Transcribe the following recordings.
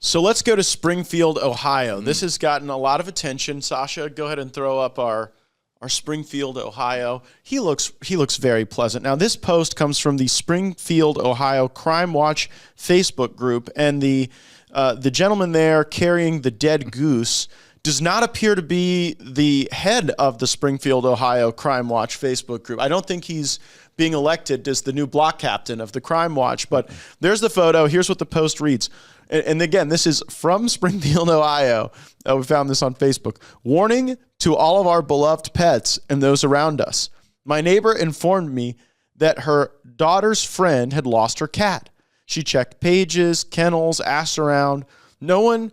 So let's go to Springfield, Ohio. This has gotten a lot of attention. Sasha, go ahead and throw up our Springfield, Ohio. He looks very pleasant. Now, this post comes from the Springfield, Ohio Crime Watch Facebook group, and the gentleman there carrying the dead goose does not appear to be the head of the Springfield, Ohio Crime Watch Facebook group. I don't think he's being elected as the new block captain of the Crime Watch, but there's the photo. Here's what the post reads. And again, this is from Springfield, Ohio. We found this on Facebook. Warning to all of our beloved pets and those around us. My neighbor informed me that her daughter's friend had lost her cat. She checked pages, kennels, asked around. One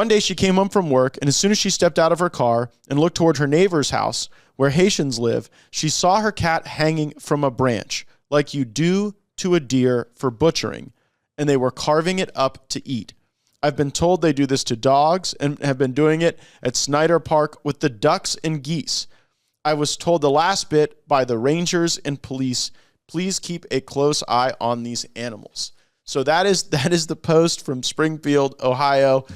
day she came home from work, and as soon as she stepped out of her car and looked toward her neighbor's house, where Haitians live, she saw her cat hanging from a branch, like you do to a deer for butchering, and they were carving it up to eat. I've been told they do this to dogs and have been doing it at Snyder Park with the ducks and geese. I was told the last bit by the rangers and police, please keep a close eye on these animals. So that is the post from Springfield, Ohio.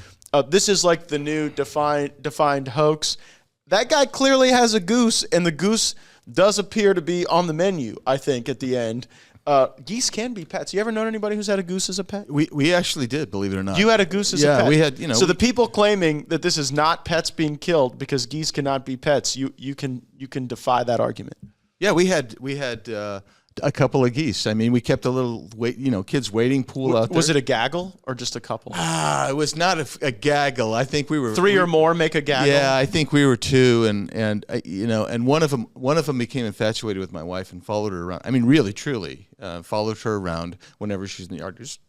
This is like the new defined hoax. That guy clearly has a goose, and the goose does appear to be on the menu, I think, at the end. Geese can be pets. You ever known anybody who's had a goose as a pet? We actually did, believe it or not. You had a goose as a pet? Yeah, we had, So the people claiming that this is not pets being killed because geese cannot be pets, you can defy that argument. Yeah, we had a couple of geese. I mean, we kept a little kids waiting pool out there. Was it a gaggle or just a couple? It was not a gaggle. I think we were three or more make a gaggle. Yeah, I think we were two, and one of them became infatuated with my wife and followed her around. I mean, really, truly, followed her around whenever she's in the yard. Just,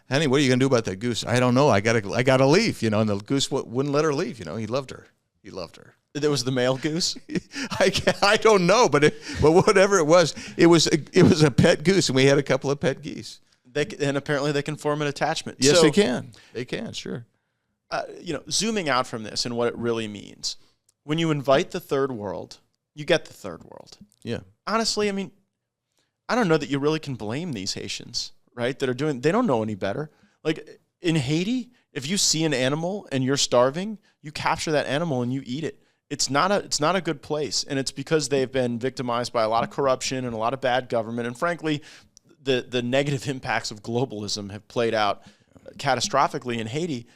honey, what are you gonna do about that goose? I don't know. I gotta leave. And the goose wouldn't let her leave. He loved her. He loved her. There was the male goose. I don't know, but whatever it was a pet goose, and we had a couple of pet geese. And apparently they can form an attachment. Yes, they can. They can, sure. Zooming out from this and what it really means, when you invite the third world, you get the third world. Yeah. Honestly, I mean, I don't know that you really can blame these Haitians, right? They don't know any better. Like in Haiti, if you see an animal and you're starving, you capture that animal and you eat it. It's not a good place, and it's because they've been victimized by a lot of corruption and a lot of bad government, and frankly, the negative impacts of globalism have played out catastrophically in Haiti.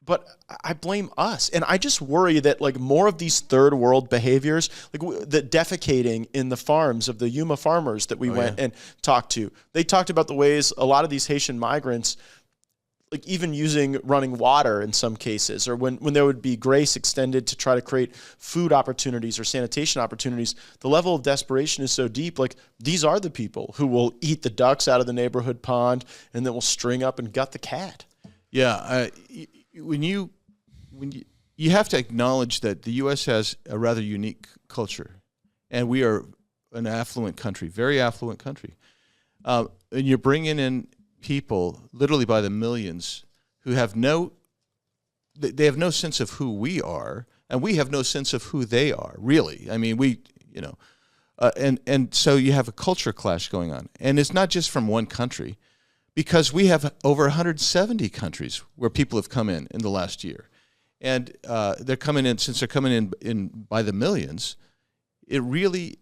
But I blame us, and I just worry that like more of these third world behaviors, like the defecating in the farms of the Yuma farmers that we went and talked to. They talked about the ways a lot of these Haitian migrants, like even using running water in some cases, or when there would be grace extended to try to create food opportunities or sanitation opportunities, the level of desperation is so deep. Like these are the people who will eat the ducks out of the neighborhood pond and then will string up and gut the cat. Yeah, when you have to acknowledge that the U.S. has a rather unique culture, and we are an affluent country, very affluent country, and you're bringing in people literally by the millions who have no sense of who we are, and we have no sense of who they are, really. I mean, and so you have a culture clash going on, and it's not just from one country, because we have over 170 countries where people have come in the last year, and they're coming in by the millions. It really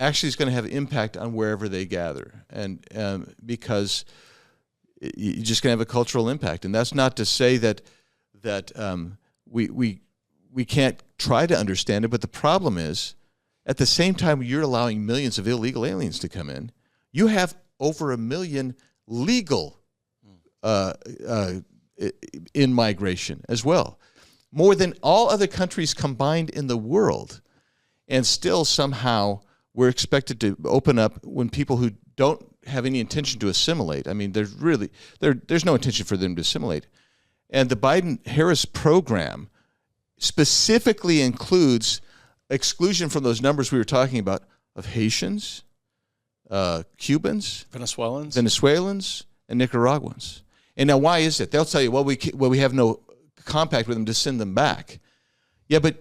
actually is going to have impact on wherever they gather, and because you're just going to have a cultural impact. And that's not to say that we can't try to understand it, but the problem is, at the same time you're allowing millions of illegal aliens to come in, you have over 1 million legal in migration as well, more than all other countries combined in the world. And still somehow we're expected to open up when people who don't have any intention to assimilate. I mean, there's no intention for them to assimilate. And the Biden-Harris program specifically includes exclusion from those numbers we were talking about of Haitians, Cubans, Venezuelans, and Nicaraguans. And now, why is it? They'll tell you, well, we have no compact with them to send them back. Yeah, but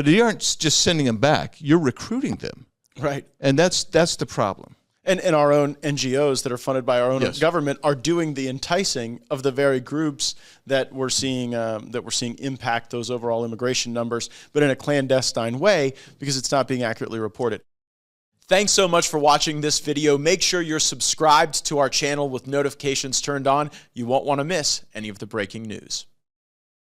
you aren't just sending them back. You're recruiting them. Right. And that's the problem. And our own NGOs that are funded by our own Yes. government are doing the enticing of the very groups that we're seeing impact those overall immigration numbers, but in a clandestine way because it's not being accurately reported. Thanks so much for watching this video. Make sure you're subscribed to our channel with notifications turned on. You won't want to miss any of the breaking news.